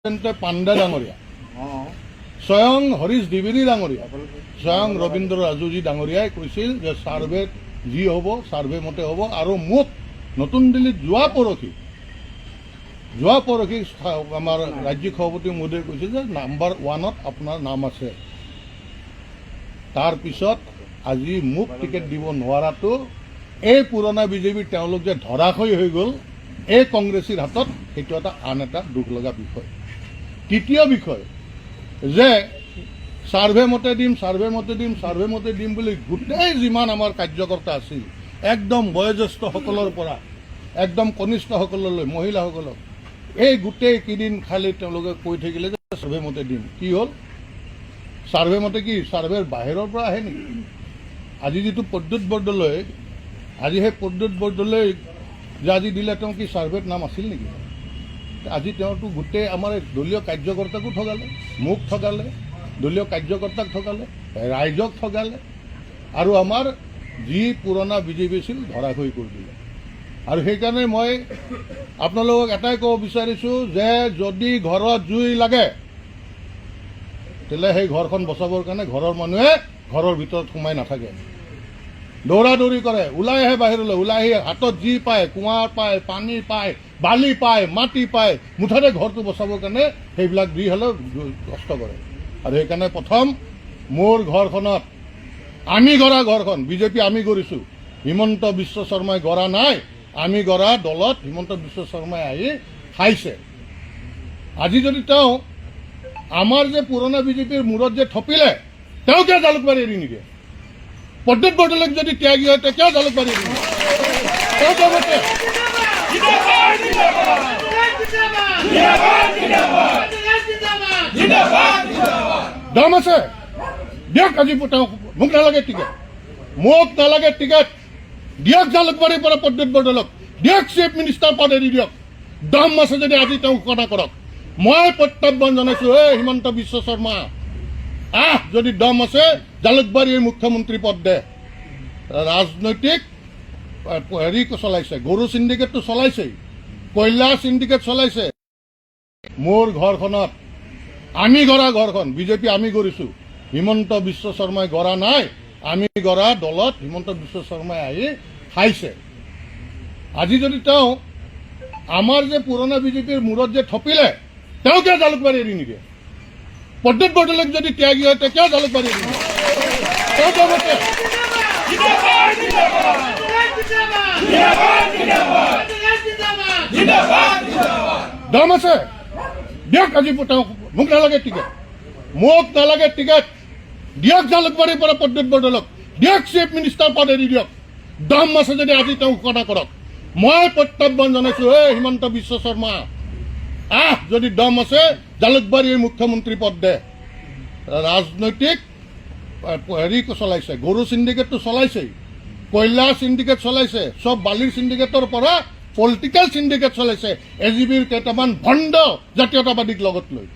পাণ্ডা ডাঙৰীয়া, স্বয়ং হৰীশ দ্বিবেদী ডাঙৰীয়া, স্বয়ং ৰবীন্দ্ৰ ৰাজুজী ডাঙৰীয়াই কৈছিল যে ছাৰ্ভে যি হ'ব ছাৰ্ভে মতে হ'ব। আৰু মোক নতুন দিল্লীত যোৱা পৰহি আমাৰ ৰাজ্যিক সভাপতি মোদীয়ে কৈছিল যে নাম্বাৰ 1ত আপোনাৰ নাম আছে। তাৰপিছত আজি মোক টিকেট দিব নোৱাৰাটো এই পুৰণা বিজেপিৰ তেওঁলোক যে ধৰাশয়ী হৈ গ'ল এই কংগ্ৰেছীৰ হাতত, সেইটো আন এটা দুখ লগা বিষয়। তৃতীয় বিষয় যে ছাৰ্ভে মতে দিম বুলি গোটেই যিমান আমাৰ কাৰ্যকৰ্তা আছিল, একদম বয়োজ্যেষ্ঠসকলৰ পৰা একদম কনিষ্ঠসকললৈ মহিলাসকলক, এই গোটেই কেইদিন খালি তেওঁলোকে কৈ থাকিলে যে ছাৰ্ভে মতে দিম। কি হ'ল? ছাৰ্ভে মতে কি ছাৰ্ভেৰ বাহিৰৰ পৰা আহে নেকি? আজি যিটো প্ৰদ্যুৎ বৰদলৈ, আজি সেই প্ৰদ্যুৎ বৰদলৈ যে আজি দিলে, তেওঁ কি ছাৰ্ভেত নাম আছিল নেকি? আজি তেওঁতো গোটেই আমাৰ দলীয় কাৰ্যকৰ্তাকো ঠগালে, মোক ঠগালে, দলীয় কাৰ্যকৰ্তাক ঠগালে, ৰাইজক ঠগালে, আৰু আমাৰ যি পুৰণা বিজেপি আছিল ধৰাশয়ী কৰি দিলে। আৰু সেইকাৰণে মই আপোনালোকক এটাই ক'ব বিচাৰিছোঁ যে যদি ঘৰত জুই লাগে তেতিয়াহ'লে সেই ঘৰখন বচাবৰ কাৰণে ঘৰৰ মানুহে ঘৰৰ ভিতৰত সোমাই নাথাকে, দৌৰা দৌৰি কৰে, ওলাই আহে বাহিৰলৈ, ওলাই আহি হাতত যি পায়, কুঁৱাৰ পায়, পানী পায়, বালি পায়, মাটি পায়, মুঠতে ঘৰটো বচাবৰ কাৰণে সেইবিলাক দি হ'লেও কষ্ট কৰে। আৰু সেইকাৰণে প্ৰথম মোৰ ঘৰখনত আমি গঢ়া ঘৰখন বিজেপি আমি গঢ়িছোঁ, হিমন্ত বিশ্ব শৰ্মাই গঢ়া নাই, আমি গঢ়া দলত হিমন্ত বিশ্ব শৰ্মাই আহি খাইছে। আজি যদি তেওঁ আমাৰ যে পুৰণা বিজেপিৰ মূৰত যে থপিলে, তেওঁ কিয় জালুকবাৰী এৰি নিদিয়ে? প্ৰদ্যুৎ বৰদলৈক যদি ত্যাগী হয় কিয় জালুকবাৰী এৰি নিদিয়ে? দম আছে, দিয়ক। আজি তেওঁ মোক নালাগে টিকেট, দিয়ক জালুকবাৰীৰ পৰা প্ৰদ্যুৎ বৰদলৈক, দিয়ক চিফ মিনিষ্টাৰ পদ এৰি দিয়ক। দম আছে যদি আজি তেওঁ ঘোষণা কৰক। মই প্ৰত্যাহ্বান জনাইছোঁ, হিমন্ত বিশ্ব শৰ্মা যদি দম আছে জালুকবাৰীৰ মুখ্যমন্ত্ৰী পদ দে। ৰাজনৈতিক হেৰি চলাইছে, গৰু চিণ্ডিকেটটো চলাইছেই, কয়লা চিণ্ডিকেট চলাইছে। মোৰ ঘৰখনত আমি গঢ়া ঘৰখন বিজেপি আমি গঢ়িছোঁ, হিমন্ত বিশ্ব শৰ্মাই গঢ়া নাই, আমি গঢ়া দলত হিমন্ত বিশ্ব শৰ্মাই আহি খাইছে। আজি যদি তেওঁ আমাৰ যে পুৰণা বিজেপিৰ মূৰত যে থপিলে, তেওঁ কিয় জালুকবাৰী এৰি নিদিয়ে? প্ৰদ্যুৎ বৰদলৈক যদি ত্যাগী হয় কিয় জালুকবাৰী এৰি নিদিয়ে? দম আছে, দিয়ক। আজি তেওঁ মোক নালাগে টিকেট, দিয়ক জালুকবাৰীৰ পৰা প্ৰদ্যুৎ বৰদলৈক, দিয়ক চিফ মিনিষ্টাৰ পদ এৰি দিয়ক। দম আছে যদি আজি তেওঁ ঘোষণা কৰক। মই প্ৰত্যাহ্বান জনাইছোঁ, হিমন্ত বিশ্ব শৰ্মা যদি দম আছে জালুকবাৰীৰ মুখ্যমন্ত্ৰী পদ দে। ৰাজনৈতিক হেৰি চলাইছে, গৰু চিণ্ডিকেটটো চলাইছেই, কয়লা চিণ্ডিকেট চলাইছে, চব বালিৰ চিণ্ডিকেটৰ পৰা পলিটিকেল চিণ্ডিকেট চলাইছে, এজিবিৰ কেইটামান ভণ্ড জাতীয়তাবাদীক লগত লৈ,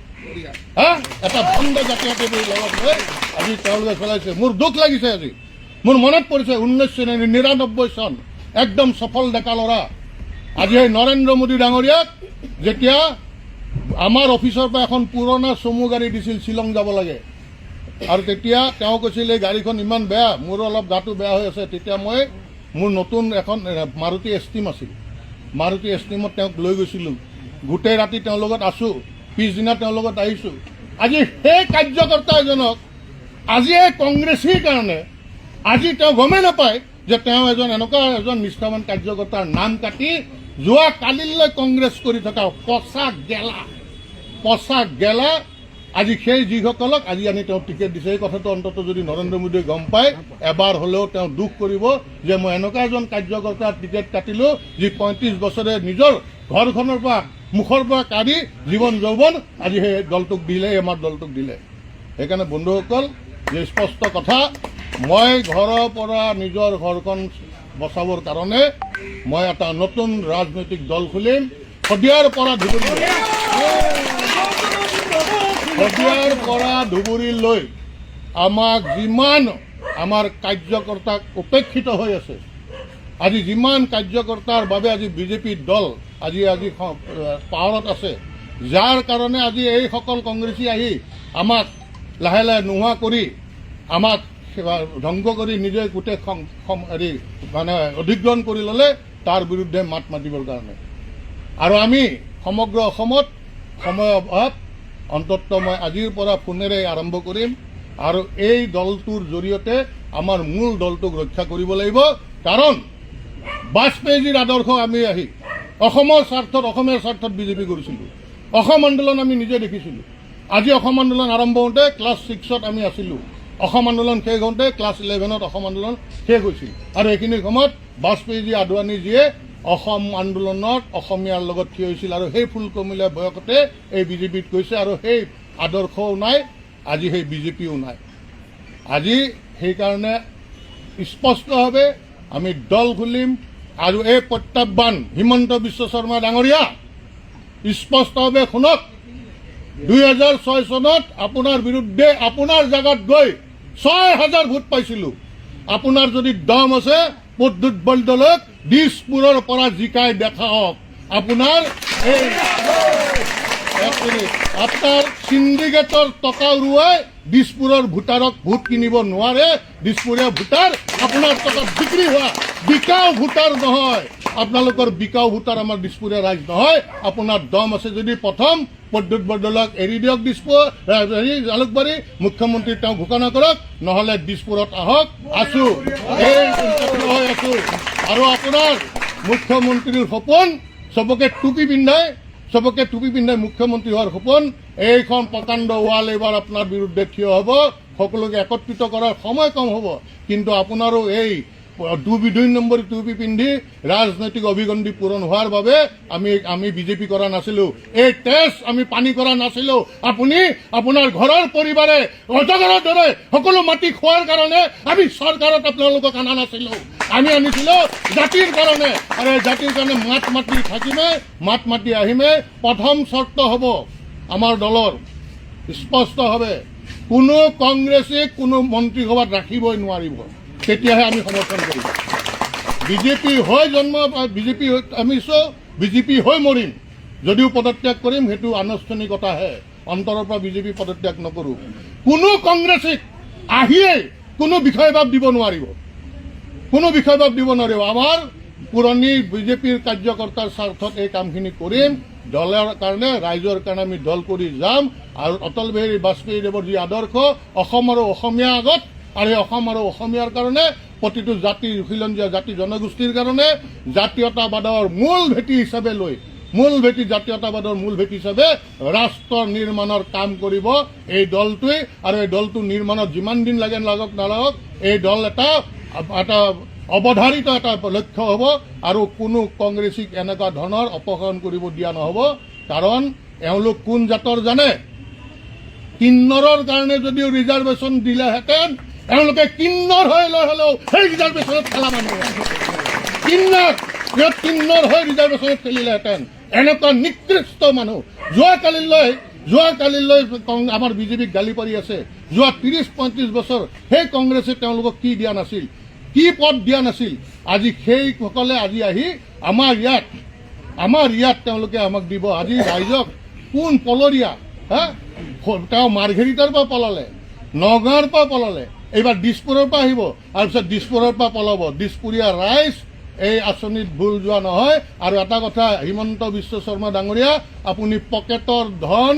এটা ভণ্ড জাতীয়তাবাদীক লগত লৈ আজি তেওঁলোকে চলাইছে। মোৰ দুখ লাগিছে, আজি মোৰ মনত পৰিছে 1999 চন, একদম সফল ডেকা ল'ৰা। আজি সেই নৰেন্দ্ৰ মোদী ডাঙৰীয়াক যেতিয়া আমাৰ অফিচৰ পৰা এখন পুৰণা চমু গাড়ী দিছিল, শ্বিলং যাব লাগে, আৰু তেতিয়া তেওঁ কৈছিল এই গাড়ীখন ইমান বেয়া, মোৰো অলপ গাটো বেয়া হৈ আছে। তেতিয়া মই মোৰ নতুন এখন মাৰুতি এষ্টিম আছিল, মাৰুতি এষ্টিমত তেওঁক লৈ গৈছিলোঁ, গোটেই ৰাতি তেওঁৰ লগত আছোঁ, পিছদিনা তেওঁৰ লগত আহিছোঁ। আজি সেই কাৰ্যকৰ্তা এজনক আজি এই কংগ্ৰেছীৰ কাৰণে আজি তেওঁ গমেই নাপায় যে তেওঁ এনেকুৱা এজন নিষ্ঠাৱান কাৰ্যকৰ্তাৰ নাম কাটি যোৱা কালিলৈ কংগ্ৰেছ কৰি থকা পচা গেলা আজি সেই যিসকলক আজি আনি তেওঁ টিকেট দিছে। এই কথাটো অন্ততঃ যদি নৰেন্দ্ৰ মোদীয়ে গম পায়, এবাৰ হ'লেও তেওঁ দুখ কৰিব যে মই এনেকুৱা এজন কাৰ্যকৰ্তাৰ টিকেট কাটিলোঁ যি 35 বছৰে নিজৰ ঘৰখনৰ পৰা মুখৰ পৰা কাঢ়ি জীৱন যৌৱন আজি সেই দলটোক দিলে, আমাৰ দলটোক দিলে। সেইকাৰণে বন্ধুসকল, যে স্পষ্ট কথা, মই ঘৰৰ পৰা নিজৰ ঘৰখন বচাবৰ কাৰণে মই এটা নতুন ৰাজনৈতিক দল খুলিম, শদিয়াৰ পৰা ধুবুৰীলৈ আমাক যিমান আমাৰ কাৰ্যকৰ্তাক উপেক্ষিত হৈ আছে, আজি যিমান কাৰ্যকৰ্তাৰ বাবে আজি বিজেপি দল আজি পাৱাৰত আছে, যাৰ কাৰণে আজি এইসকল কংগ্ৰেছী আহি আমাক লাহে লাহে নোহোৱা কৰি আমাক ধ্বংস কৰি নিজে গোটেই হেৰি মানে অধিগ্ৰহণ কৰি ল'লে, তাৰ বিৰুদ্ধে মাত মাতিবৰ কাৰণে। আৰু আমি সমগ্ৰ অসমত সময় অভাৱ, অন্ততঃ মই আজিৰ পৰা ফোনেৰে আৰম্ভ কৰিম আৰু এই দলটোৰ জৰিয়তে আমাৰ মূল দলটোক ৰক্ষা কৰিব লাগিব। কাৰণ বাজপেয়ীজীৰ আদৰ্শ আমি আহি অসমৰ স্বাৰ্থত, অসমীয়াৰ স্বাৰ্থত বিজেপি কৰিছিলোঁ। অসম আন্দোলন আমি নিজে দেখিছিলোঁ। আজি অসম আন্দোলন আৰম্ভ হওঁতে ক্লাছ 6ত আমি আছিলোঁ। অসম আন্দোলন শেষ হওঁতে ক্লাছ 11ত অসম আন্দোলন শেষ হৈছিল। আৰু এইখিনি সময়ত বাজপেয়ীজী, আদৱানীজীয়ে অসম আন্দোলনত অসমীয়াৰ লগত থিয় হৈছিল আৰু সেই ফুলকমলীয়া বয়সতে এই বিজেপিত গৈছে। আৰু সেই আদৰ্শও নাই, আজি সেই বিজেপিও নাই। আজি সেইকাৰণে স্পষ্টভাৱে আমি দল খুলিম আৰু এই প্ৰত্যাহ্বান হিমন্ত বিশ্ব শৰ্মা ডাঙৰীয়া স্পষ্টভাৱে শুনক, 2006 চনত আপোনাৰ বিৰুদ্ধে আপোনাৰ জাগাত গৈ 6,000 ভোট পাইছিলোঁ। আপোনাৰ যদি দম আছে প্ৰদ্যুৎ বৰদলৈক দিছপুৰৰ পৰা জিকাই দেখাওক। আপোনাৰ এই আপনাৰ সিন্ডিকেটৰ টকা উৰুৱাই দিছপুৰৰ ভোটাৰক ভোট কিনিব নোৱাৰে। দিছপুৰীয়া ভোটাৰ আপোনাৰ টকাত বিক্ৰী হোৱা বিকাও ভোটাৰ নহয়। আপোনালোকৰ বিকাও ভোটাৰ আমাৰ দিছপুৰীয়া ৰাইজ নহয়। আপোনাৰ দম আছে যদি প্ৰথম প্ৰদ্যুৎ বৰদলৈক এৰি দিয়ক, দিছপুৰ জালুকবাৰী মুখ্যমন্ত্ৰী তেওঁ ঘোষণা কৰক, নহ'লে দিছপুৰত আহক। আছো এই হৈ আছো। আৰু আপোনাৰ মুখ্যমন্ত্ৰীৰ সপোন চবকে টুপি পিন্ধাই মুখ্যমন্ত্ৰী হোৱাৰ সপোন। এইখন প্ৰকাণ্ড ৱাল এইবাৰ আপোনাৰ বিৰুদ্ধে থিয় হ'ব। সকলোকে একত্ৰিত কৰাৰ সময় কম হ'ব, কিন্তু আপোনাৰো এই 2 নম্বৰ টুপি পিন্ধি ৰাজনৈতিক অভিগণ্ডি পূৰণ হোৱাৰ বাবে আমি বিজেপি কৰা নাছিলোঁ। এই তেজ আমি পানী কৰা নাছিলোঁ। আপুনি আপোনাৰ ঘৰৰ পৰিবাৰে অজগৰৰ দৰে সকলো মাটি খোৱাৰ কাৰণে আমি চৰকাৰত আপোনালোকক অনা নাছিলোঁ। আমি আনিছিলোঁ জাতিৰ কাৰণে, আৰু এই জাতিৰ কাৰণে মাত মাতি থাকিমে, মাত মাতি আহিমে। প্ৰথম চৰ্ত হ'ব আমাৰ দলৰ স্পষ্টভাৱে, কোনো কংগ্ৰেছে কোনো মন্ত্ৰীসভাত ৰাখিবই নোৱাৰিব। তেতিয়াহে আমি সমৰ্থন কৰিম। বিজেপি হৈ বিজেপি হৈ মৰিম। যদিও পদত্যাগ কৰিম সেইটো আনুষ্ঠানিকতাহে, অন্তৰৰ পৰা বিজেপি পদত্যাগ নকৰোঁ। কোনো কংগ্ৰেছীক আহিয়ে কোনো বিষয়ভাৱ দিব নোৱাৰিব। আমাৰ পুৰণি বিজেপিৰ কাৰ্যকৰ্তাৰ স্বাৰ্থত এই কামখিনি কৰিম। দলৰ কাৰণে, ৰাইজৰ কাৰণে আমি দল কৰি যাম। আৰু অটল বিহাৰী বাজপেয়ীদেৱৰ যি আদৰ্শ, অসম আৰু অসমীয়া আগত, আৰু অসম আৰু অসমীয়াৰ কাৰণে, প্ৰতিটো জাতি খিলঞ্জীয়া জাতি জনগোষ্ঠীৰ কাৰণে জাতীয়তাবাদৰ মূল ভেটি হিচাপে লৈ, জাতীয়তাবাদৰ মূল ভেটি হিচাপে ৰাষ্ট্ৰ নিৰ্মাণৰ কাম কৰিব এই দলটোৱে। আৰু এই দলটো নিৰ্মাণত যিমান দিন লাগক নালাগক, এই দল এটা অৱধাৰিত এটা লক্ষ্য হ'ব। আৰু কোনো কংগ্ৰেছীক এনেকুৱা ধৰণৰ অপসাৰণ কৰিব দিয়া নহ'ব। কাৰণ এওঁলোক কোন জাতৰ জানে? কিন্নৰৰ কাৰণে যদিও ৰিজাৰ্ভেশ্যন দিলেহেঁতেন, এওঁলোকে কিন্নৰ হৈ লৈ হ'লেও সেই ৰিজাৰ্ভেশ্যনত খেলা মানুহ, কিন্নৰ হৈ ৰিজাৰ্ভেশ্যনত খেলিলেহেঁতেন। এনেকুৱা নিকৃষ্ট মানুহ যোৱাকালিলৈ আমাৰ বিজেপিক গালি পাৰি আছে। যোৱা 30-35 বছৰ সেই কংগ্ৰেছে তেওঁলোকক কি দিয়া নাছিল, কি পদ দিয়া নাছিল। আজি সেইসকলে আজি আহি আমাৰ ইয়াত তেওঁলোকে আমাক দিব। আজি ৰাইজক কোন পলৰীয়া, তেওঁ মাৰ্ঘেৰিটাৰ পৰা পলালে, নগাঁৱৰ পৰা পলালে, এইবাৰ দিছপুৰৰ পৰা আহিব, আৰু পিছত দিছপুৰৰ পৰা পলাব। দিছপুৰীয়া ৰাইজ এই আঁচনিত ভুল যোৱা নহয়। আৰু এটা কথা, হিমন্ত বিশ্ব শৰ্মা ডাঙৰীয়া, আপুনি পকেটৰ ধন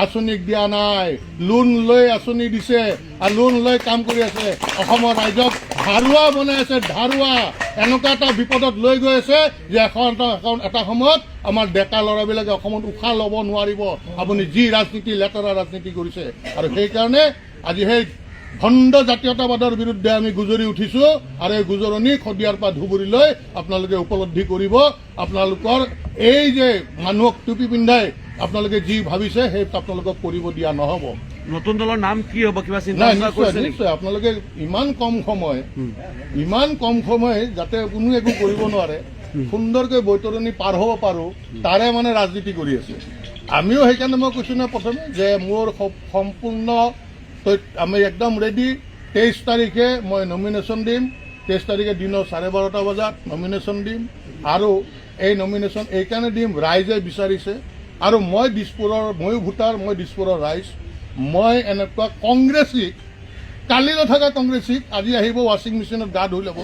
আঁচনিক দিয়া নাই, লোন লৈ আঁচনি দিছে আৰু লোন লৈ কাম কৰি আছে। অসমৰ ৰাইজক ধাৰুৱা বনাই আছে, ধাৰুৱা। এনেকুৱা এটা বিপদত লৈ গৈ আছে যে এটা সময়ত আমাৰ ডেকা ল'ৰাবিলাকে অসমত উশাহ ল'ব নোৱাৰিব। আপুনি যি লেতেৰা ৰাজনীতি কৰিছে। আৰু সেইকাৰণে আজি সেই ভণ্ড জাতীয়তাবাদৰ বিৰুদ্ধে আমি গুজৰি উঠিছোঁ। আৰু এই গুজৰণি শদিয়াৰ পৰা ধুবুৰীলৈ আপোনালোকে উপলব্ধি কৰিব। আপোনালোকৰ এই যে মানুহক টুপি পিন্ধাই আপোনালোকে যি ভাবিছে সেই আপোনালোকক কৰিব দিয়া নহ'ব। নতুন দলৰ নাম কি হ'ব, কিবা চিন্তা নিশ্চয় আপোনালোকে ইমান কম সময় যাতে কোনো একো কৰিব নোৱাৰে, সুন্দৰকৈ বৈতৰণি পাৰ হ'ব পাৰোঁ, তাৰে মানে ৰাজনীতি কৰি আছে। আমিও সেইকাৰণে মই কৈছোঁ নহয় প্ৰথমে যে মোৰ সম্পূৰ্ণ আমি একদম ৰেডি। 23 তাৰিখে মই নমিনেশ্যন দিম। 23 তাৰিখে দিনৰ 12:30 বজাত নমিনেশ্যন দিম। আৰু এই নমিনেশ্যন এইকাৰণে দিম, ৰাইজে বিচাৰিছে। আৰু মই দিছপুৰৰ ময়ো ভোটাৰ, মই দিছপুৰৰ ৰাইজ, মই এনেকুৱা কংগ্ৰেছীক, কালি নথকা কংগ্ৰেছীক আজি আহিব ৱাশ্বিং মেচিনত গা ধুই ল'ব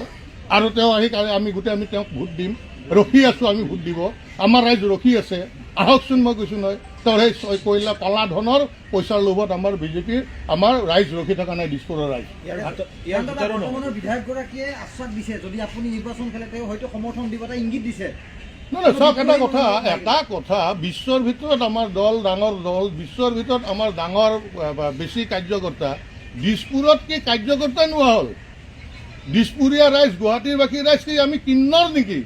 আৰু তেওঁ আহি আমি তেওঁক ভোট দিম, ৰখি আছোঁ আমি ভোট দিব, আমাৰ ৰাইজ ৰখি আছে, আহকচোন মই কৈছোঁ নহয়। তেওঁৰ সেই কয়লা কলা ধনৰ পইচাৰ লোভত আমাৰ বিজেপিৰ আমাৰ ৰাইজ ৰখি থকা নাই, দিছপুৰৰ ৰাইজ। বৰ্তমানৰ বিধায়কগৰাকীয়ে আশ্বাস দিছে যদি আপুনি নিৰ্বাচন খেলে তেওঁ হয়তো সমৰ্থন দিব, এটা ইংগিত দিছে। নহয় চাওক, এটা কথা বিশ্বৰ ভিতৰত আমাৰ দল ডাঙৰ দল, বিশ্বৰ ভিতৰত আমাৰ ডাঙৰ বেছি কাৰ্যকৰ্তা, দিছপুৰত কি কাৰ্যকৰ্তা নোহোৱা হ'ল? দিছপুৰীয়া ৰাইজ, গুৱাহাটীৰ বাকী ৰাইজ কি আমি কিন্নৰ নেকি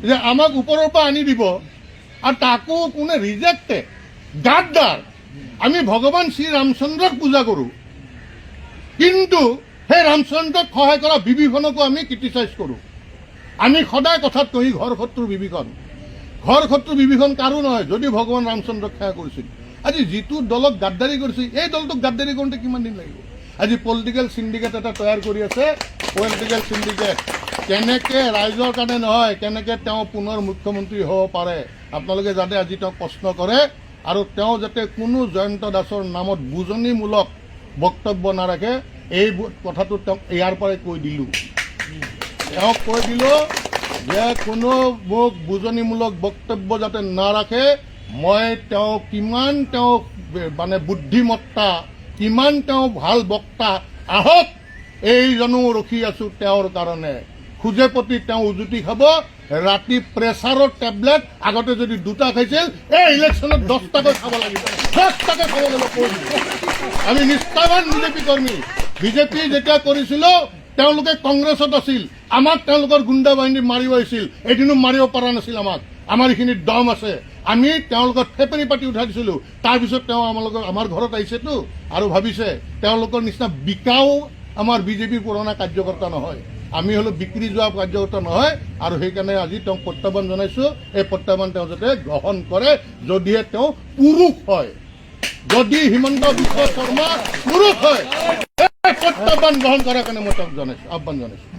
যে আমাক ওপৰৰ পৰা আনি দিব? আৰু তাকো কোনে ৰিজেক্টেড গাদ্দাৰ। আমি ভগৱান শ্ৰী ৰামচন্দ্ৰক পূজা কৰোঁ, কিন্তু সেই ৰামচন্দ্ৰক সহায় কৰা বিভীষণকো আমি ক্ৰিটিচাইজ কৰোঁ। আমি সদায় কথাত কহি ঘৰ শত্ৰু বিভীষণ, ঘৰ শত্ৰু বিভীষণ কাৰো নহয় যদি ভগৱান ৰামচন্দ্ৰক সেৱা কৰিছিল। আজি যিটো দলক গাদ্দাৰী কৰিছে, এই দলটোক গাদ্দাৰী কৰোঁতে কিমান দিন লাগিব? আজি পলিটিকেল চিণ্ডিকেট এটা তৈয়াৰ কৰি আছে, পলিটিকেল চিণ্ডিকেট। কেনেকৈ ৰাইজৰ কাৰণে নহয়, কেনেকৈ তেওঁ পুনৰ মুখ্যমন্ত্ৰী হ'ব পাৰে, আপোনালোকে যাতে আজি তেওঁক প্ৰশ্ন কৰে আৰু তেওঁ যাতে কোনো জয়ন্ত দাসৰ নামত বুজনিমূলক বক্তব্য নাৰাখে, এই কথাটো তেওঁক ইয়াৰ পৰাই কৈ দিলোঁ। তেওঁক কৈ দিলোঁ যে কোনো মোক বুজনিমূলক বক্তব্য যাতে নাৰাখে। মই তেওঁ কিমান তেওঁ মানে বুদ্ধিমত্তা, কিমান তেওঁ ভাল বক্তা, আহক এইজনো ৰখি আছোঁ তেওঁৰ কাৰণে। খোজে প্ৰতি তেওঁ উজুতি খাব, ৰাতি প্ৰেছাৰৰ টেবলেট আগতে যদি 2টা খাইছিল, এই ইলেকশ্যনত 10টাকৈ খাব লাগিব, 10টাকৈ খাব লাগিব। আমি নিষ্ঠাবান বিজেপি কৰ্মী। বিজেপি যেতিয়া কৰিছিলোঁ তেওঁলোকে কংগ্ৰেছত আছিল, আমাক তেওঁলোকৰ গুণ্ডা বাহিনী মাৰিব আহিছিল, এদিনো মাৰিব পৰা নাছিল আমাক। আমাৰ এইখিনিত দম আছে, আমি তেওঁলোকৰ ফেপেৰি পাতি উঠাই দিছিলোঁ। তাৰপিছত তেওঁ আমাৰ ঘৰত আহিছেতো আৰু ভাবিছে তেওঁলোকৰ নিচিনা বিকাও আমাৰ বিজেপিৰ পুৰণা কাৰ্যকৰ্তা নহয়, আমি হলো বিক্ৰী যোৱা কাৰ্যকৰ্তা নহয়। আৰু সেইকাৰণে আজি তেওঁক প্ৰত্যাহ্বান জনাইছোঁ, এই প্ৰত্যাহ্বান তেওঁ যাতে গ্ৰহণ কৰে, যদিহে তেওঁ পুৰুষ হয়, যদি হিমন্ত বিশ্ব শৰ্মা পুৰুষ হয়, এই প্ৰত্যাহ্বান গ্ৰহণ কৰাৰ কাৰণে মই তেওঁক জনাইছোঁ, আহ্বান জনাইছোঁ।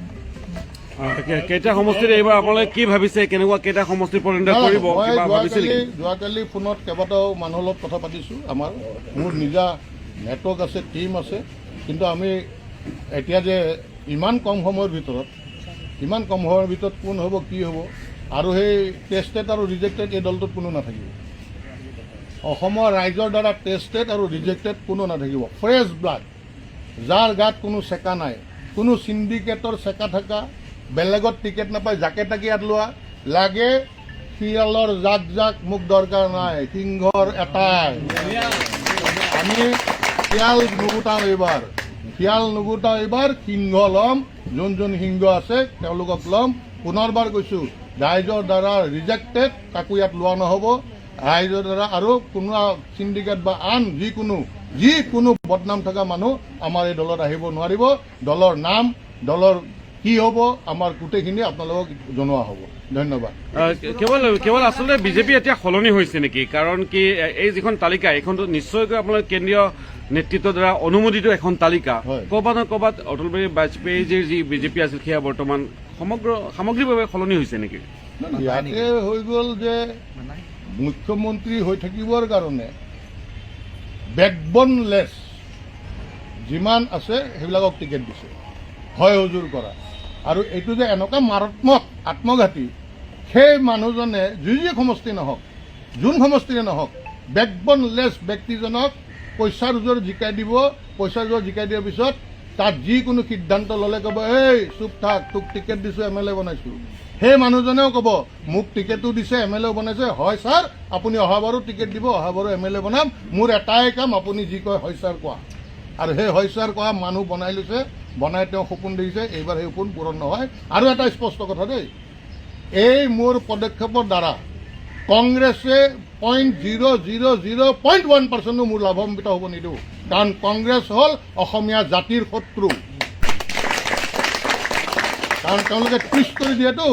কেইটা সমষ্টিত এইবাৰ আপোনালোকে কি ভাবিছে, কেনেকুৱা কেইটা সমষ্টিত পৰিণত কৰিব কিবা ভাবিছে নেকি? যোৱাকালি ফোনত কেইবাটাও মানুহৰ লগত কথা পাতিছোঁ। মোৰ নিজা নেটৱৰ্ক আছে, টিম আছে, কিন্তু আমি এতিয়া যে ইমান কম সময়ৰ ভিতৰত কোন হ'ব কি হ'ব, আৰু সেই টেষ্টেড আৰু ৰিজেক্টেড এই দলটোত কোনো নাথাকিব। অসমৰ ৰাইজৰ দ্বাৰা টেষ্টেড আৰু ৰিজেক্টেড কোনো নাথাকিব। ফ্ৰেছ ব্লাড, যাৰ গাত কোনো চেকা নাই, কোনো চিণ্ডিকেটৰ চেকা থকা, বেলেগত টিকেট নাপায় জাকে তাকে ইয়াত লোৱা লাগে। শিয়ালৰ জাক জাক মোক দৰকাৰ নাই, সিংহৰ এটাই। আমি শিয়াল নুগুটাওঁ এইবাৰ, সিংহ ল'ম। যোন সিংহ আছে তেওঁলোকক ল'ম। পুনৰবাৰ কৈছোঁ, ৰাইজৰ দ্বাৰা ৰিজেক্টেড তাকো ইয়াত লোৱা নহ'ব। ৰাইজৰ দ্বাৰা আৰু কোনো চিণ্ডিকেট বা আন যিকোনো বদনাম থকা মানুহ আমাৰ এই দলত আহিব নোৱাৰিব। দলৰ নাম, দলৰ কি হ'ব, আমাৰ গোটেইখিনি আপোনালোকক জনোৱা হ'ব। ধন্যবাদ। কেৱল আচলতে বিজেপি এতিয়া সলনি হৈছে নেকি? কাৰণ কি এই যিখন তালিকা, এইখনতো নিশ্চয়কৈ আপোনাৰ কেন্দ্ৰীয় নেতৃত্বৰ দ্বাৰা অনুমোদিত এখন তালিকা। ক'ৰবাত নহয় ক'ৰবাত অটল বিহাৰী বাজপেয়ীৰ যি বিজেপি আছিল সেয়া বৰ্তমান সামগ্ৰিকভাৱে সলনি হৈছে নেকি? ইয়াতে হৈ গ'ল যে মুখ্যমন্ত্ৰী হৈ থাকিবৰ কাৰণে বেকবনলেছ যিমান আছে সেইবিলাকক টিকেট দিছে, হয় হুজুৰ কৰা। আৰু এইটো যে এনেকুৱা মাৰাত্মক আত্মঘাতী, সেই মানুহজনে যি সমষ্টি নহওক, যোন সমষ্টিৰে নহওক, বেকবনলেছ ব্যক্তিজনক পইচাৰ জোৰ জিকাই দিব। পইচাৰ জোৰ জিকাই দিয়াৰ পিছত তাত যিকোনো সিদ্ধান্ত ল'লে ক'ব, এই চুপ থাক, তোক টিকেট দিছোঁ, MLA বনাইছোঁ। সেই মানুহজনেও ক'ব, মোক টিকেটো দিছে, MLA বনাইছে, হয় ছাৰ আপুনি অহাবাৰো টিকেট দিব, অহাবাৰো MLA বনাম, মোৰ এটাই কাম আপুনি যি কয় হয় ছাৰ কোৱা। আৰু সেই হয় ছাৰ কোৱা মানুহ বনাই লৈছে, বনাই তেওঁ সপোন দেখিছে, এইবাৰ সেই সপোন পূৰণ নহয়। আৰু এটা স্পষ্ট কথা দেই, এই মোৰ পদক্ষেপৰ দ্বাৰা কংগ্ৰেছে 0.001% মোৰ লাভান্বিত হ'ব নিদিওঁ, কাৰণ কংগ্ৰেছ হ'ল অসমীয়া জাতিৰ শত্ৰু। কাৰণ তেওঁলোকে টুইষ্ট কৰি দিয়েতো,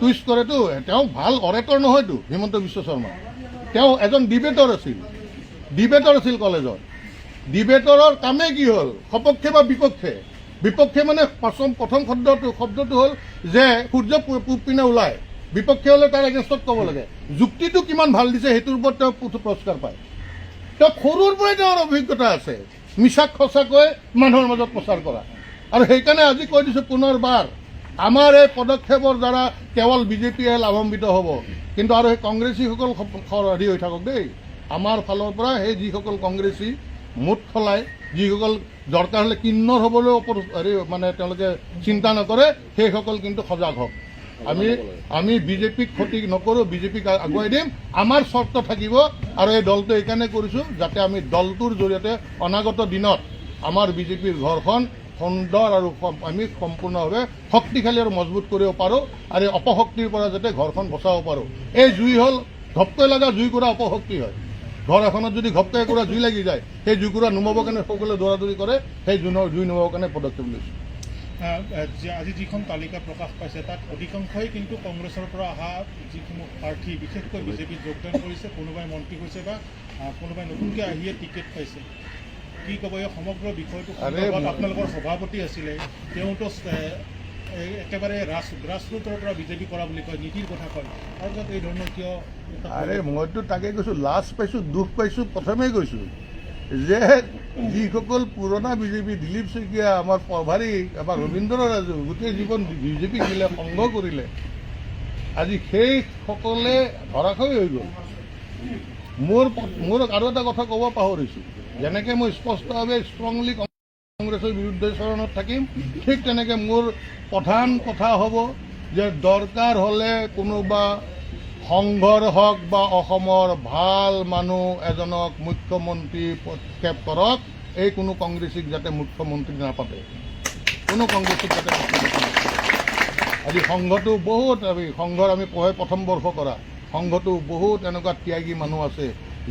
টুইষ্ট কৰেতো। তেওঁ ভাল অৰেটৰ নহয়তো হিমন্ত বিশ্ব শৰ্মা, তেওঁ এজন ডিবেটৰ আছিল কলেজত। ডিবেটৰৰ কামেই কি হ'ল, সপক্ষে বা বিপক্ষে। বিপক্ষে মানে প্ৰথম শব্দটো হ'ল যে সূৰ্য পূব পিনে ওলায়, বিপক্ষে হ'লে তাৰ এগেইনষ্টত ক'ব লাগে। যুক্তিটো কিমান ভাল দিছে সেইটোৰ ওপৰত তেওঁ পুৰস্কাৰ পায়। তেওঁ সৰুৰ পৰাই তেওঁৰ অভিজ্ঞতা আছে মিছাক সঁচাকৈ মানুহৰ মাজত প্ৰচাৰ কৰা। আৰু সেইকাৰণে আজি কৈ দিছোঁ পুনৰবাৰ, আমাৰ এই পদক্ষেপৰ দ্বাৰা কেৱল বিজেপিয়ে লাভান্বিত হ'ব, কিন্তু আৰু সেই কংগ্ৰেছীসকল হেৰি হৈ থাকক দেই। আমাৰ ফালৰ পৰা সেই যিসকল কংগ্ৰেছী মুঠ খলাই, যিসকল দৰকাৰ হ'লে কিন্নৰ হ'বলৈও হেৰি মানে তেওঁলোকে চিন্তা নকৰে, সেইসকল কিন্তু সজাগ হওক। আমি বিজেপিক ক্ষতি নকৰোঁ, বিজেপিক আগুৱাই দিম। আমাৰ চৰ্ত থাকিব, আৰু এই দলটো এইকাৰণে কৰিছোঁ যাতে আমি দলটোৰ জৰিয়তে অনাগত দিনত আমাৰ বিজেপিৰ ঘৰখন সুন্দৰ আৰু আমি সম্পূৰ্ণভাৱে শক্তিশালী আৰু মজবুত কৰিব পাৰোঁ, আৰু এই অপশক্তিৰ পৰা যাতে ঘৰখন বচাব পাৰোঁ। এই জুই হ'ল ঘপকৈ লগা জুইকুৰা অপশক্তি হয়। ঘৰ এখনত যদি ঘপকৈ একুৰা জুই লাগি যায়, সেই জুইকুৰা নুমাবৰ কাৰণে সকলোৱে দৌৰাদৌৰি কৰে, সেই জুই নুমাবৰ কাৰণে পদক্ষেপ লৈছোঁ। আজি যিখন তালিকা প্ৰকাশ পাইছে তাত অধিকাংশই কিন্তু কংগ্ৰেছৰ পৰা অহা যিসমূহ প্ৰাৰ্থী, বিশেষকৈ বিজেপিত যোগদান কৰিছে, কোনোবাই মন্ত্ৰী হৈছে বা কোনোবাই নতুনকৈ আহিয়ে টিকেট পাইছে। কি ক'ব এই সমগ্ৰ বিষয়টো? আপোনালোকৰ সভাপতি আছিলে, তেওঁতো একেবাৰে গ্ৰাছৰুটৰ পৰা বিজেপি কৰা বুলি কয়, নীতিৰ কথা কয়, আৰু তাত এই ধৰণৰ কিয়? মইতো তাকে কৈছোঁ, লাজ পাইছোঁ, দুখ পাইছোঁ। প্ৰথমেই কৈছোঁ যে যিসকল পুৰণা বিজেপি, দিলীপ শইকীয়া, আমাৰ প্ৰভাৰী, আমাৰ ৰবীন্দ্ৰ ৰাজু, গোটেই জীৱন বিজেপিক দিলে, সংঘ কৰিলে, আজি সেইসকলে ধৰাশায়ী হৈ গ'ল। মোৰ আৰু এটা কথা ক'ব পাহৰিছোঁ, যেনেকৈ মই স্পষ্টভাৱে ষ্ট্ৰংলি কংগ্ৰেছৰ বিৰুদ্ধে চৰণত থাকিম, ঠিক তেনেকৈ মোৰ প্ৰধান কথা হ'ব যে দৰকাৰ হ'লে কোনোবা সংঘৰ হওক বা অসমৰ ভাল মানুহ এজনক মুখ্যমন্ত্ৰী প্ৰক্ষেপ কৰক, এই কোনো কংগ্ৰেছীক যাতে মুখ্যমন্ত্ৰী নাপাতে, কোনো কংগ্ৰেছীক যাতে আজি সংঘটো বহুত, সংঘৰ আমি প্ৰথম বৰ্ষ কৰা সংঘটো বহুত এনেকুৱা ত্যাগী মানুহ আছে,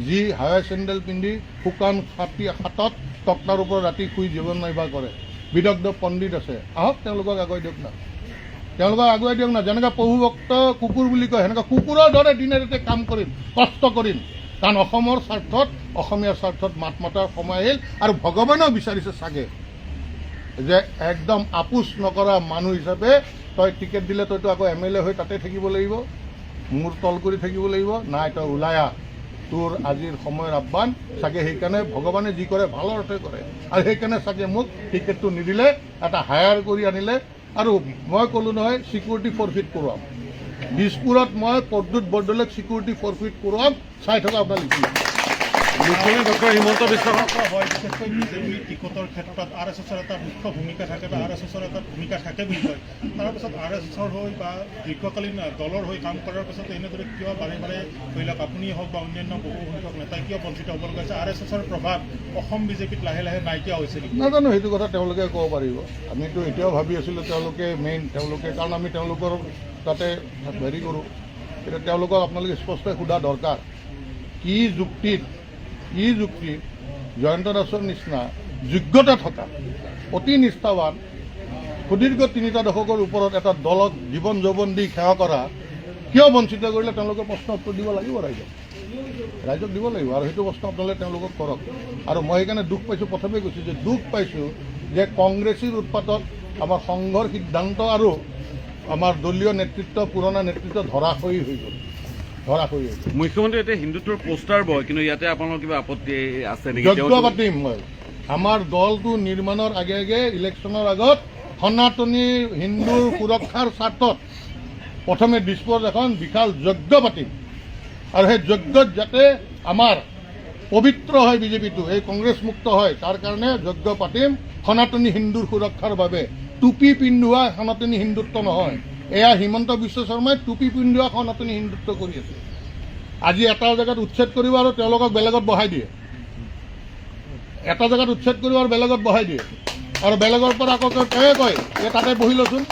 যি হাৱাই চেণ্ডেল পিন্ধি শুকান হাতত তক্তাৰ ওপৰত ৰাতি শুই জীৱন নিৰ্বাহ কৰে। বিদগ্ধ পণ্ডিত আছে, আহক তেওঁলোকক আগুৱাই দিয়ক না, যেনেকৈ প্ৰভুভক্ত কুকুৰ বুলি কয়, সেনেকৈ কুকুৰৰ দৰে দিনে ৰাতি কাম কৰিম, কষ্ট কৰিম, কাৰণ অসমৰ স্বাৰ্থত, অসমীয়াৰ স্বাৰ্থত মাত মতাৰ সময় আহিল। আৰু ভগৱানেও বিচাৰিছে চাগে যে একদম আপোচ নকৰা মানুহ হিচাপে তই টিকেট দিলে তইতো আকৌ MLA হৈ তাতে থাকিব লাগিব, মূৰ তল কৰি থাকিব লাগিব, নাই তই ওলাই আহ, তোৰ আজিৰ সময়ৰ আহ্বান। চাগে সেইকাৰণে ভগৱানে যি কৰে ভালৰ অৰ্থে কৰে, আৰু সেইকাৰণে চাগে মোক টিকেটটো নিদিলে, এটা হায়াৰ কৰি আনিলে। আৰু মই ক'লোঁ নহয়, ছিকিউৰিটি ফৰফিট কৰোৱাম। দিছপুৰত মই প্ৰদ্যুৎ বৰদলৈক ছিকিউৰিটি ফৰফিট কৰোৱাম, চাই থকা আপোনাৰ লিখিম। মুখ্যমন্ত্ৰী ডক্টৰ হিমন্ত বিশ্ব হয়, বিশেষকৈ বিজেপি টিকটৰ ক্ষেত্ৰত RSSৰ এটা মুখ্য ভূমিকা থাকে বা RSSৰ এটা ভূমিকা থাকে বুলি কয়। তাৰপিছত RSSৰ হৈ বা দীৰ্ঘকালীন দলৰ হৈ কাম কৰাৰ পিছত এনেদৰে কিয় বাৰে বাৰে ধৰি লওক আপুনি হওক বা অন্যান্য বহু সংখ্যক নেতাই কিয় বঞ্চিত হ'ব লগা হৈছে? RSSৰ প্ৰভাৱ অসম বিজেপিত লাহে লাহে নাইকিয়া হৈছে নেকি? নাজানো, সেইটো কথা তেওঁলোকে ক'ব পাৰিব। আমিতো এতিয়াও ভাবি আছিলোঁ তেওঁলোকে মেইন, কাৰণ আমি তেওঁলোকৰ তাতে হেৰি কৰোঁ। এতিয়া তেওঁলোকক আপোনালোকে স্পষ্টকৈ সোধা দৰকাৰ, কি যুক্তিত জয়ন্ত দাসৰ নিচিনা যোগ্যতা থকা, অতি নিষ্ঠাৱান, সুদীৰ্ঘ 3টা দশকৰ ওপৰত এটা দলক জীৱন যৌৱন দি সেৱা কৰা কিয় বঞ্চিত কৰিলে? তেওঁলোকে প্ৰশ্ন উত্তৰ দিব লাগিব, ৰাইজক দিব লাগিব, আৰু সেইটো প্ৰশ্ন আপোনালোকে তেওঁলোকক কৰক। আৰু মই সেইকাৰণে দুখ পাইছোঁ, প্ৰথমে কৈছোঁ যে দুখ পাইছোঁ যে কংগ্ৰেছীৰ উৎপাতত আমাৰ সংঘৰ সিদ্ধান্ত আৰু আমাৰ দলীয় নেতৃত্ব, পুৰণা নেতৃত্ব ধৰাশয়ী হৈ গ'ল। মুখ্যমন্ত্ৰী এতিয়া হিন্দুত্বৰ পোষ্টাৰ বয়, কিন্তু ইয়াতে আপোনালোকৰ কিবা আপত্তি আছে নেকি? যজ্ঞ পাতিম মই। আমাৰ দলটো নিৰ্মাণৰ আগে আগে ইলেকশ্যনৰ আগত সনাতনী হিন্দুৰ সুৰক্ষাৰ স্বাৰ্থত প্ৰথমে দিছপুৰত এখন বিশাল যজ্ঞ পাতিম, আৰু সেই যজ্ঞত যাতে আমাৰ পবিত্ৰ হয় বিজেপিটো, এই কংগ্ৰেছ মুক্ত হয়, তাৰ কাৰণে যজ্ঞ পাতিম সনাতনী হিন্দুৰ সুৰক্ষাৰ বাবে। টুপি পিন্ধোৱা সনাতনী হিন্দুত্ব নহয়, এয়া হিমন্ত বিশ্ব শৰ্মাই টুপি পিন্ধোৱা সনাতনী হিন্দুত্ব কৰি আছে। আজি এটা জেগাত উচ্ছেদ কৰিব আৰু তেওঁলোকক বেলেগত বহাই দিয়ে, এটা জেগাত উচ্ছেদ কৰিব আৰু বেলেগত বহাই দিয়ে, আৰু বেলেগৰ পৰা আকৌ কয় এই তাতে বহি লচোন,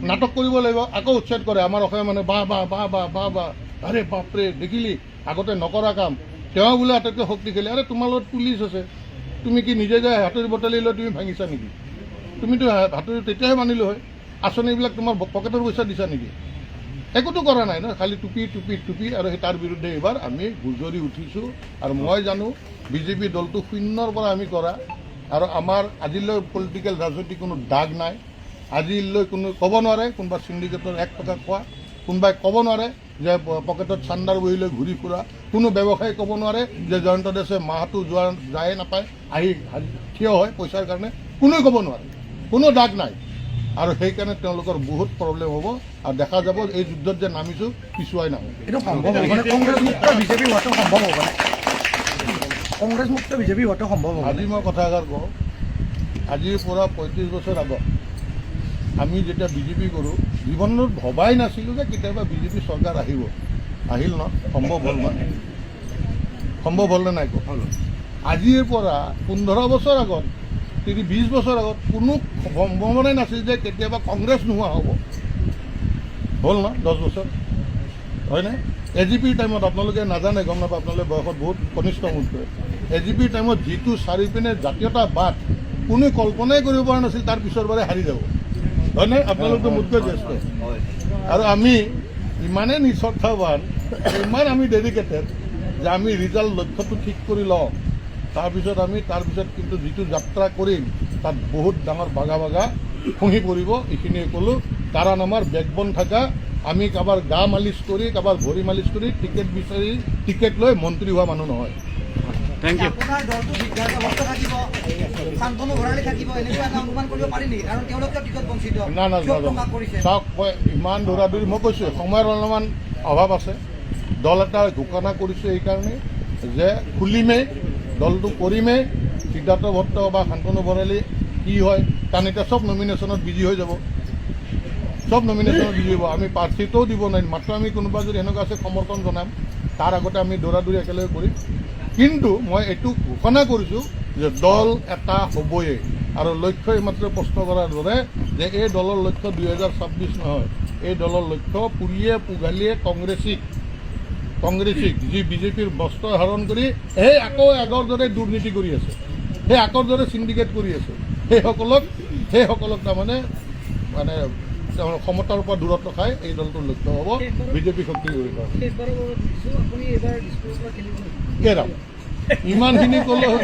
নাটক কৰিব লাগিব, আকৌ উচ্ছেদ কৰে। আমাৰ অসমীয়া মানুহে বাহ বাহ বাহ বাহ বাহ বাহ, আৰে বাপৰে দেখিলি আগতে নকৰা কাম, তেওঁ বোলে আটাইতকৈ শক্তিশালী। আৰে তোমাৰ লগত পুলিচ আছে, তুমি কি নিজে যে হাতুৰি বটালি লৈ তুমি ভাঙিছা নেকি? তুমিতো হাতুৰি তেতিয়াহে মানিলো হয়। আঁচনিবিলাক তোমাৰ পকেটৰ পইচা দিছা নেকি? একোতো কৰা নাই ন, খালি টুপি টুপি টুপি। আৰু তাৰ বিৰুদ্ধে এইবাৰ আমি গুজৰি উঠিছোঁ। আৰু মই জানো বিজেপি দলটো শূন্যৰ পৰা আমি কৰা, আৰু আমাৰ আজিলৈ পলিটিকেল ৰাজনৈতিক কোনো দাগ নাই। আজিলৈ কোনো ক'ব নোৱাৰে কোনোবা চিণ্ডিকেটৰ 1 টকা খোৱা, কোনোবাই ক'ব নোৱাৰে যে পকেটত চাণ্ডাৰ বহি লৈ ঘূৰি ফুৰা, কোনো ব্যৱসায়ী ক'ব নোৱাৰে যে জয়ন্ত দাসে মাহটো যায়ে নাপায়, আহি থিয় হয় পইচাৰ কাৰণে, কোনোৱে ক'ব নোৱাৰে, কোনো দাগ নাই। আৰু সেইকাৰণে তেওঁলোকৰ বহুত প্ৰব্লেম হ'ব আৰু দেখা যাব এই যুদ্ধত যে নামিছোঁ পিছুৱাই নাহোঁ। এইটো সম্ভৱ হ'ব মানে কংগ্ৰেছ মুক্ত বিজেপি হোৱাটো সম্ভৱ হ'ব মানে কংগ্ৰেছ মুক্ত বিজেপি হোৱাটো সম্ভৱ হ'ব। আজি মই কথা এষাৰ কওঁ, আজিৰ পৰা 35 বছৰ আগত আমি যেতিয়া বিজেপি কৰোঁ জীৱনত ভবাই নাছিলোঁ যে কেতিয়াবা বিজেপি চৰকাৰ আহিব। আহিল ন, সম্ভৱ হ'ল ন, সম্ভৱ হ'ল নে নাই কওক। আজিৰ পৰা 15 বছৰ আগত 20 বছৰ আগত কোনো সম্ভাৱনাই নাছিল যে কেতিয়াবা কংগ্ৰেছ নোহোৱা হ'ব। হ'ল ন 10 বছৰ, হয়নে? এজিপিৰ টাইমত আপোনালোকে নাজানে, গম নাপায়, আপোনালোকে বয়সত বহুত কনিষ্ঠ মোতকৈ। এজিপিৰ টাইমত যিটো চাৰিপিনে জাতীয়তাবাদ কোনো কল্পনাই কৰিব পৰা নাছিল, তাৰ পিছৰ বাৰে হাৰি যাব, হয়নে? আপোনালোকতো মোতকৈ জ্যেষ্ঠ। আৰু আমি ইমানেই নিস্বাৰ্থৱান, ইমান আমি ডেডিকেটেড যে আমি ৰিজাল্ট লক্ষ্যটো ঠিক কৰি লওঁ, তাৰপিছত কিন্তু যিটো যাত্ৰা কৰিম তাত বহুত ডাঙৰ বাগা খহি পৰিব। এইখিনিয়ে ক'লোঁ, কাৰণ আমাৰ বেকবন থকা, আমি কাৰোবাৰ গা মালিচ কৰি কাৰোবাৰ ভৰি মালিচ কৰি টিকেট বিচাৰি টিকেট লৈ মন্ত্ৰী হোৱা মানুহ নহয়। Thank you. আপোনাৰ দলটো সিদ্ধাৰ্থ ভট্ট থাকিব, শান্তনু ভৰালী থাকিব, এনেকুৱা এটা অনুমান কৰিব পাৰি নেকি? কাৰণ তেওঁলোকে টিকট বঞ্চিত না কিয় প্ৰকাশ কৰিছে? চাওক, মই ইমান দৌৰাদৌৰি মই কৈছোঁ, সময়ৰ অলপমান অভাৱ আছে। দল এটা ঘোষণা কৰিছোঁ এইকাৰণে যে খুলিমেই, দলটো কৰিমেই, সিদ্ধাৰ্থ ভট্ট বা শান্তনু ভৰালী কি হয়, কাৰণ এতিয়া চব নমিনেশ্যনত বিজি হৈ যাব, চব নমিনেশ্যনত বিজি হ'ব। আমি প্ৰাৰ্থীটোও দিব নোৱাৰিম, মাত্ৰ আমি কোনোবা যদি এনেকুৱা আছে সমৰ্থন জনাম, তাৰ আগতে আমি দৌৰাদৌৰি একেলগে কৰিম। কিন্তু মই এইটো ঘোষণা কৰিছোঁ যে দল এটা হ'বই, আৰু লক্ষ্য এইমাত্ৰ প্ৰশ্ন কৰাৰ দৰে যে এই দলৰ লক্ষ্য 2026 নহয়, এই দলৰ লক্ষ্য পুৰিয়ে পোগালিয়ে কংগ্ৰেছিক যি বিজেপিৰ বস্ত্ৰ হৰণ কৰি সেই আকৌ আগৰ দৰে দুৰ্নীতি কৰি আছে, সেই আগৰ দৰে চিণ্ডিকেট কৰি আছে, সেইসকলক তাৰমানে ক্ষমতাৰ পৰা দূৰত ৰখাই এই দলটোৰ লক্ষ্য হ'ব বিজেপি শক্তি কৰি কেৰাম। ইমানখিনি ক'লোঁ,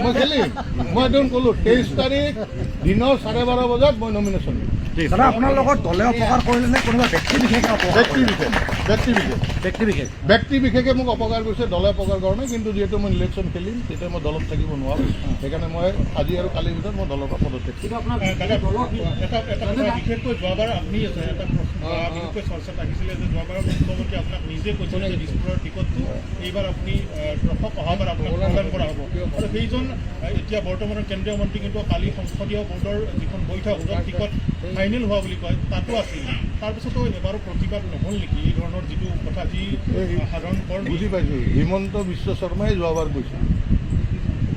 মই খেলিম। মই একদম ক'লোঁ 23 তাৰিখ দিনৰ 12:30 বজাত মই নমিনেশ্যন দিম। দাদা, আপোনাৰ লগত দলে অপকাৰ কৰিলে নে কোনোবা ব্যক্তি বিশেষে অপকাৰ? ব্যক্তি বিশেষে মোক অপকাৰ কৰিছে, দলে অপকাৰ কৰা নাই। কিন্তু যিহেতু মই ইলেকশ্যন খেলিম, তেতিয়া মই দলত থাকিব নোৱাৰোঁ। সেইকাৰণে মই আজি আৰু কালিৰ ভিতৰত মই দলৰ পৰা পদত্যাগ কৰিম। বিশেষকৈ যোৱাবাৰ আপুনি এটা বিশেষকৈ চৰ্চাত আহিছিলে যে যোৱাবাৰ মুখ্যমন্ত্ৰী আপোনাক নিজে কৈছিল যে দিছপুৰৰ টিকটটো এইবাৰ আপুনি ৰখক, অহাবাৰ আপোনাক প্ৰদান কৰা হ'ব। আৰু সেইজন এতিয়া বৰ্তমানৰ কেন্দ্ৰীয় মন্ত্ৰী কিন্তু কালি সংসদীয় বোৰ্ডৰ যিখন বৈঠক য'ত টিকট ফাইনেল হোৱা বুলি কয় তাতো আছিল। তাৰপিছতো এবাৰো প্ৰতিবাদ নহ'ল নেকি এই ধৰণৰ যিটো কথা যি সাধাৰণ কৰ? বুজি পাইছোঁ, হিমন্ত বিশ্ব শৰ্মাই যোৱাবাৰ কৈছিল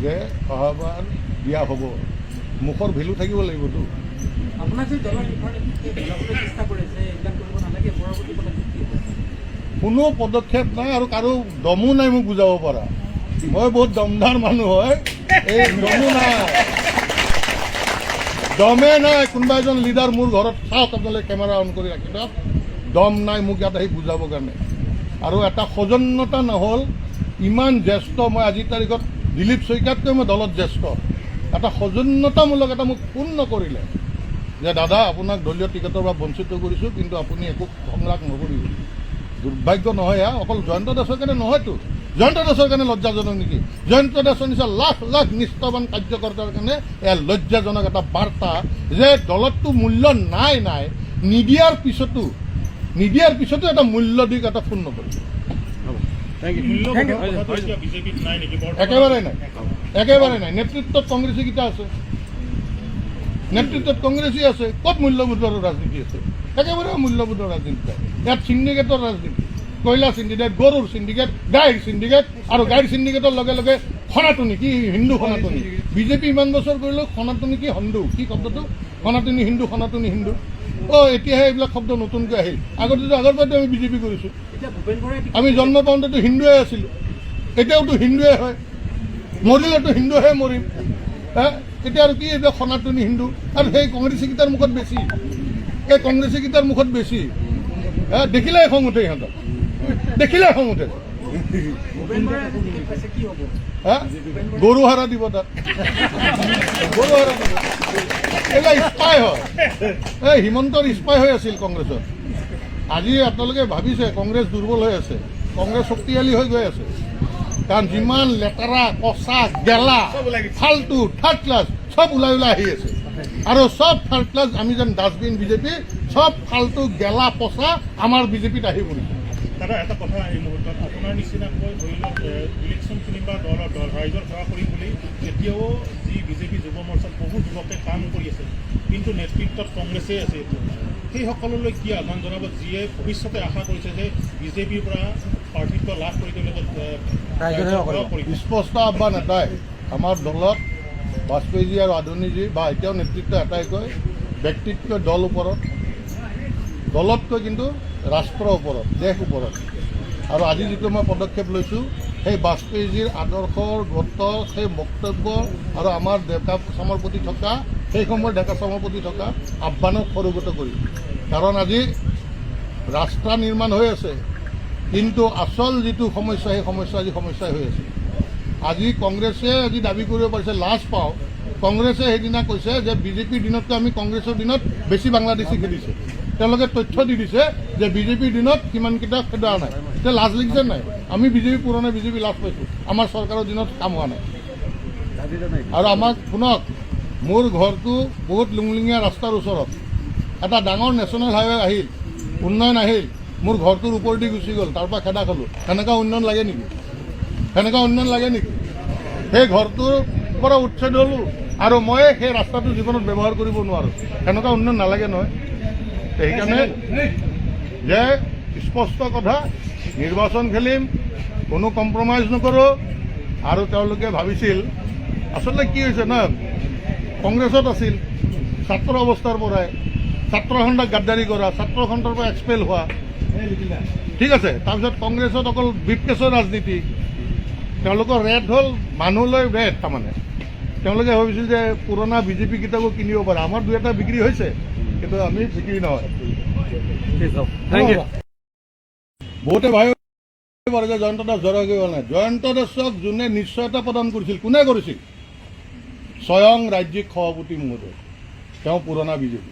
যে অহাবাৰ দিয়া হ'ব। মুখৰ ভেলু থাকিব লাগিবতো। কোনো পদক্ষেপ নাই আৰু কাৰো দমো নাই মোক বুজাব পৰা। মই বহুত দমদাৰ মানুহ হয়, এই দমো নাই, দমে নাই। কোনোবা এজন লিডাৰ মোৰ ঘৰত চাওক, আপোনালোকে কেমেৰা অন কৰি ৰাখি দিয়ক, দম নাই মোক ইয়াত আহি বুজাবৰ কাৰণে। আৰু এটা সৌজন্যতা নহ'ল, ইমান জ্যেষ্ঠ, মই আজিৰ তাৰিখত দিলীপ শইকীয়াতকৈ মই দলত জ্যেষ্ঠ, এটা সৌজন্যতামূলক এটা মোক ফোন নকৰিলে যে দাদা আপোনাক দলীয় টিকটৰ পৰা বঞ্চিত কৰিছোঁ, কিন্তু আপুনি একো সংগ্ৰাম নকৰিব। দুৰ্ভাগ্য নহয়, অকল জয়ন্ত দাসৰ কাৰণে নহয়তো, জয়ন্ত দাসৰ কাৰণে লজ্জাজনক নেকি? জয়ন্ত দাসৰ নিচিনা লাখ লাখ নিষ্ঠাৱান কাৰ্যকৰ্তাৰ কাৰণে এয়া লজ্জাজনক এটা বাৰ্তা যে দলতটো মূল্য নাই, নিদিয়াৰ পিছতো এটা মূল্য দি এটা ফোন নকৰিব। একেবাৰে নাই। নেতৃত্বত কংগ্ৰেছীকেইটা আছে, নেতৃত্বত কংগ্ৰেছী আছে, ক'ত মূল্যবোধৰ ৰাজনীতি আছে? একেবাৰে মূল্যবোধৰ ৰাজনীতি নাই। ইয়াত চিণ্ডিকেটৰ ৰাজনীতি, কয়লা চিণ্ডিকেট, গৰুৰ চিণ্ডিকেট, গাড়ীৰ চিণ্ডিকেট, আৰু গাড়ীৰ চিণ্ডিকেটৰ লগে লগে সনাতনী কি হিন্দু সনাতনী। বিজেপি ইমান বছৰ কৰিলেও সনাতনী কি হিন্দু, কি শব্দটো? সনাতনী হিন্দু, সনাতনী হিন্দু। এতিয়াহে এইবিলাক শব্দ নতুনকৈ আহিল। আগতেতো আগৰ পৰাতো আমি বিজেপি কৰিছোঁ। আমি জন্ম পাওঁতেতো হিন্দুৱে আছিলোঁ, এতিয়াওতো হিন্দুৱে হয়, মৰিলেতো হিন্দুহে মৰিম। এতিয়া আৰু কি এইবিলাক সনাতনী হিন্দু? আৰু সেই কংগ্ৰেছীকেইটাৰ মুখত বেছি, দেখিলে খং উঠে, সিহঁতক দেখিলে খং উঠে। গৰু হাৰা দিব, তাত গৰু হাৰা দিব। এইবিলাক স্পাই হয়, এই হিমন্তৰ স্পাই হৈ আছিল কংগ্ৰেছত। আজি আপোনালোকে ভাবিছে কংগ্ৰেছ দুৰ্বল হৈ আছে, কংগ্ৰেছ শক্তিশালী হৈ গৈ আছে। কাৰণ যিমান লেতেৰা কচা গেলা ফাল্টু থাৰ্ড ক্লাছ চব ওলাই আহি আছে, আৰু চব থাৰ্ড ক্লাছ আমি যেন ডাষ্টবিন বিজেপি চব ফাল্টু গেলা পচা আমাৰ বিজেপিত আহি পৰিছে। দাদা এটা কথা এই মুহূৰ্তত আপোনাৰ নিচিনাকৈ ধৰি লওক ইলেকশ্যনখিনি বা দল ৰাইজৰ সেৱা কৰিম বুলি এতিয়াও যি বিজেপি যুৱ মৰ্চাত বহু যুৱকে কাম কৰি আছে, কিন্তু নেতৃত্বত কংগ্ৰেছেই আছে এতিয়া, সেইসকললৈ কি আহ্বান জনাব যিয়ে ভৱিষ্যতে আশা কৰিছে যে বিজেপিৰ পৰা প্ৰাৰ্থিত্ব লাভ কৰি তেওঁলোকে সেৱা কৰিব? স্পষ্ট আহ্বান এটাই, আমাৰ দলত বাজপেয়ীজী আৰু আদৰণীজী বা এতিয়াও নেতৃত্ব এটাই কয়, ব্যক্তিতকৈ দল ওপৰত, দলতকৈ কিন্তু ৰাষ্ট্ৰৰ ওপৰত, দেশ ওপৰত। আৰু আজি যিটো মই পদক্ষেপ লৈছোঁ সেই বাজপেয়ীজীৰ আদৰ্শৰ গত সেই বক্তব্য আৰু আমাৰ ডেকা চামৰ প্ৰতি থকা সেই সময়ৰ ডেকা চামৰ প্ৰতি থকা আহ্বানক সৰুগত কৰি, কাৰণ আজি ৰাস্তা নিৰ্মাণ হৈ আছে, কিন্তু আচল যিটো সমস্যা সেই সমস্যা আজি সমস্যাই হৈ আছে। আজি কংগ্ৰেছে আজি দাবী কৰিব পাৰিছে, লাজ পাওঁ, কংগ্ৰেছে সেইদিনা কৈছে যে বিজেপিৰ দিনতকৈ আমি কংগ্ৰেছৰ দিনত বেছি বাংলাদেশী খেলিছে। তেওঁলোকে তথ্য দি দিছে যে বিজেপিৰ দিনত কিমানকেইটা খেদা নাই। এতিয়া লাজ লাগিছে নাই? আমি বিজেপি পুৰণা বিজেপি লাজ পাইছোঁ, আমাৰ চৰকাৰৰ দিনত কাম হোৱা নাই। আৰু আমাক শুনক, মোৰ ঘৰটো বহুত লুংলিঙীয়া ৰাস্তাৰ ওচৰত, এটা ডাঙৰ নেশ্যনেল হাইৱে আহিল, উন্নয়ন আহিল, মোৰ ঘৰটোৰ ওপৰেদি গুচি গ'ল, তাৰ পৰা খেদা খালোঁ। সেনেকুৱা উন্নয়ন লাগে নেকি? সেনেকুৱা উন্নয়ন লাগে নেকি? সেই ঘৰটোৰ পৰা উচ্ছেদ হ'লোঁ আৰু মই সেই ৰাস্তাটো জীৱনত ব্যৱহাৰ কৰিব নোৱাৰোঁ, সেনেকুৱা উন্নয়ন নালাগে নহয়। সেইকাৰণে যে স্পষ্ট কথা, নিৰ্বাচন খেলিম, কোনো কম্প্ৰমাইজ নকৰোঁ। আৰু তেওঁলোকে ভাবিছিল, আচলতে কি হৈছে না, কংগ্ৰেছত আছিল ছাত্ৰ অৱস্থাৰ পৰাই, ছাত্ৰখণ্ডক গাদ্দাৰী কৰা, ছাত্ৰখণ্ডৰ পৰা এক্সপেল হোৱা, ঠিক আছে। তাৰপিছত কংগ্ৰেছত অকল ব্ৰিফকেছৰ ৰাজনীতি, তেওঁলোকৰ ৰেট হ'ল মানুহলৈ ৰেট। তাৰমানে তেওঁলোকে ভাবিছিল যে পুৰণা বিজেপি কেইটাকো কিনিব পাৰে, আমাৰ দুই এটা বিক্ৰী হৈছে, কিন্তু আমি বিক্ৰী নহয়। Thank you. বহুতে ভাবিব পাৰে যে জয়ন্ত দাস জড় হৈ নাই। জয়ন্ত দাসক যোনে নিশ্চয়তা প্ৰদান কৰিছিল, কোনে কৰিছিল? স্বয়ং ৰাজ্যিক সভাপতি মহোদয়, তেওঁ পুৰণা বিজেপি।